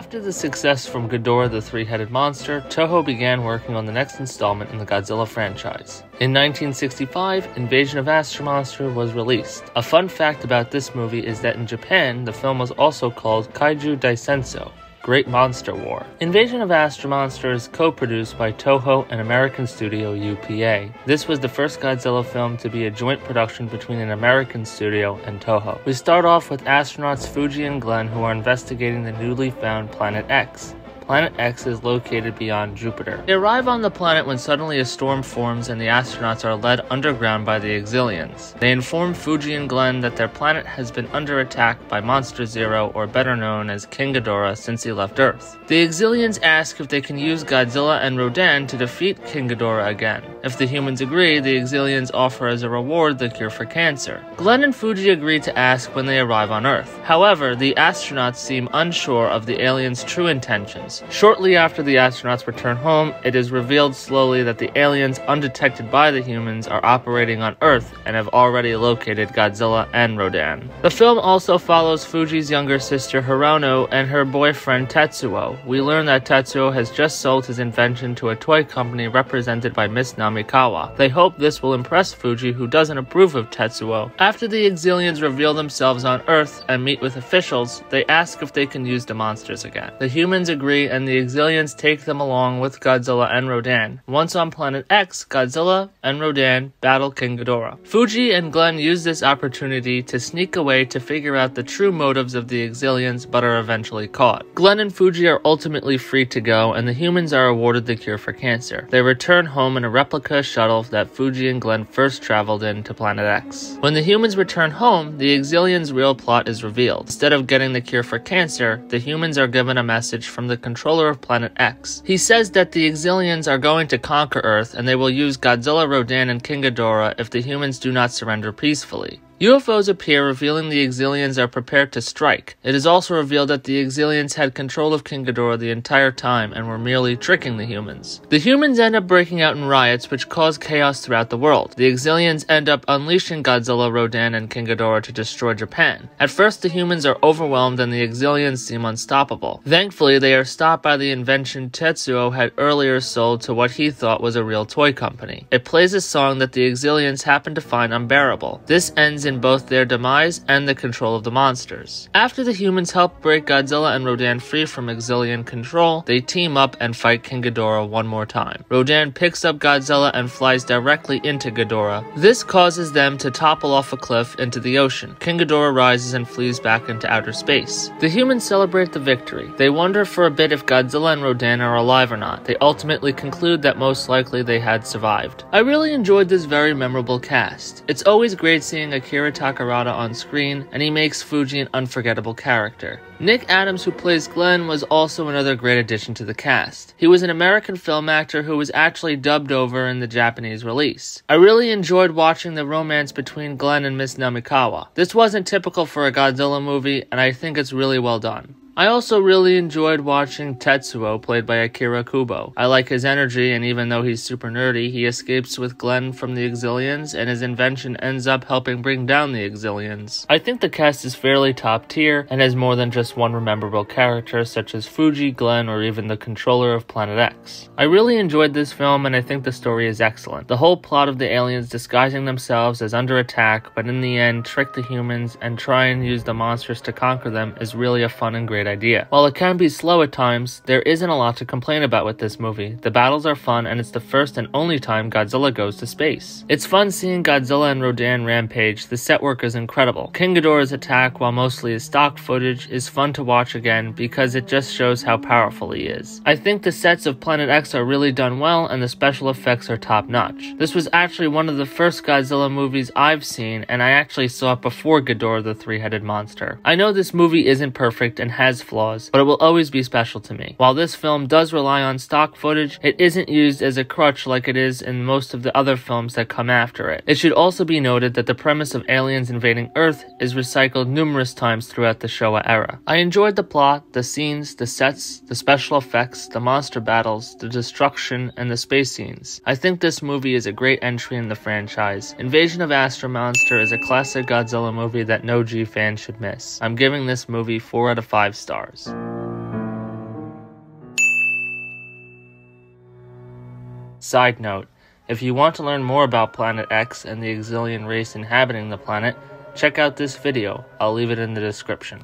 After the success from Ghidorah the Three-Headed Monster, Toho began working on the next installment in the Godzilla franchise. In 1965, Invasion of Astro Monster was released. A fun fact about this movie is that in Japan, the film was also called Kaiju Daisenso, Great Monster War. Invasion of Astro Monster is co-produced by Toho and American studio UPA. This was the first Godzilla film to be a joint production between an American studio and Toho. We start off with astronauts Fuji and Glenn, who are investigating the newly found Planet X. Planet X is located beyond Jupiter. They arrive on the planet when suddenly a storm forms and the astronauts are led underground by the Exilians. They inform Fuji and Glenn that their planet has been under attack by Monster Zero, or better known as King Ghidorah, since he left Earth. The Exilians ask if they can use Godzilla and Rodan to defeat King Ghidorah again. If the humans agree, the Exilians offer as a reward the cure for cancer. Glenn and Fuji agree to ask when they arrive on Earth. However, the astronauts seem unsure of the aliens' true intentions. Shortly after the astronauts return home, it is revealed slowly that the aliens, undetected by the humans, are operating on Earth and have already located Godzilla and Rodan. The film also follows Fuji's younger sister Hirono and her boyfriend Tetsuo. We learn that Tetsuo has just sold his invention to a toy company represented by Miss Namikawa. They hope this will impress Fuji, who doesn't approve of Tetsuo. After the Exilians reveal themselves on Earth and meet with officials, they ask if they can use the monsters again. The humans agree, and the Exilians take them along with Godzilla and Rodan. Once on Planet X, Godzilla and Rodan battle King Ghidorah. Fuji and Glenn use this opportunity to sneak away to figure out the true motives of the Exilians, but are eventually caught. Glenn and Fuji are ultimately free to go, and the humans are awarded the cure for cancer. They return home in a replica shuttle that Fuji and Glenn first traveled in to Planet X. When the humans return home, the Exilians' real plot is revealed. Instead of getting the cure for cancer, the humans are given a message from the controller of Planet X. He says that the Exilians are going to conquer Earth, and they will use Godzilla, Rodan, and King Ghidorah if the humans do not surrender peacefully. UFOs appear, revealing the Exilians are prepared to strike. It is also revealed that the Exilians had control of King Ghidorah the entire time and were merely tricking the humans. The humans end up breaking out in riots, which cause chaos throughout the world. The Exilians end up unleashing Godzilla, Rodan, and King Ghidorah to destroy Japan. At first, the humans are overwhelmed and the Exilians seem unstoppable. Thankfully, they are stopped by the invention Tetsuo had earlier sold to what he thought was a real toy company. It plays a song that the Exilians happen to find unbearable. This ends in both their demise and the control of the monsters. After the humans help break Godzilla and Rodan free from Exilian control, they team up and fight King Ghidorah one more time. Rodan picks up Godzilla and flies directly into Ghidorah. This causes them to topple off a cliff into the ocean. King Ghidorah rises and flees back into outer space. The humans celebrate the victory. They wonder for a bit if Godzilla and Rodan are alive or not. They ultimately conclude that most likely they had survived. I really enjoyed this very memorable cast. It's always great seeing Akira Takarada on screen, and he makes Fuji an unforgettable character. Nick Adams, who plays Glenn, was also another great addition to the cast. He was an American film actor who was actually dubbed over in the Japanese release. I really enjoyed watching the romance between Glenn and Miss Namikawa. This wasn't typical for a Godzilla movie, and I think it's really well done. I also really enjoyed watching Tetsuo, played by Akira Kubo. I like his energy, and even though he's super nerdy, he escapes with Glenn from the Exilians, and his invention ends up helping bring down the Exilians. I think the cast is fairly top tier, and has more than just one memorable character, such as Fuji, Glenn, or even the controller of Planet X. I really enjoyed this film, and I think the story is excellent. The whole plot of the aliens disguising themselves as under attack, but in the end trick the humans and try and use the monsters to conquer them is really a fun and great idea. While it can be slow at times, there isn't a lot to complain about with this movie. The battles are fun, and it's the first and only time Godzilla goes to space. It's fun seeing Godzilla and Rodan rampage. The set work is incredible. King Ghidorah's attack, while mostly is stock footage, is fun to watch again because it just shows how powerful he is. I think the sets of Planet X are really done well, and the special effects are top notch. This was actually one of the first Godzilla movies I've seen, and I actually saw it before Ghidorah the Three-Headed Monster. I know this movie isn't perfect and has flaws, but it will always be special to me. While this film does rely on stock footage, it isn't used as a crutch like it is in most of the other films that come after it. It should also be noted that the premise of aliens invading Earth is recycled numerous times throughout the Showa era. I enjoyed the plot, the scenes, the sets, the special effects, the monster battles, the destruction, and the space scenes. I think this movie is a great entry in the franchise. Invasion of Astro Monster is a classic Godzilla movie that no G fan should miss. I'm giving this movie 4 out of 5 stars. Side note, if you want to learn more about Planet X and the Exilian race inhabiting the planet, check out this video. I'll leave it in the description.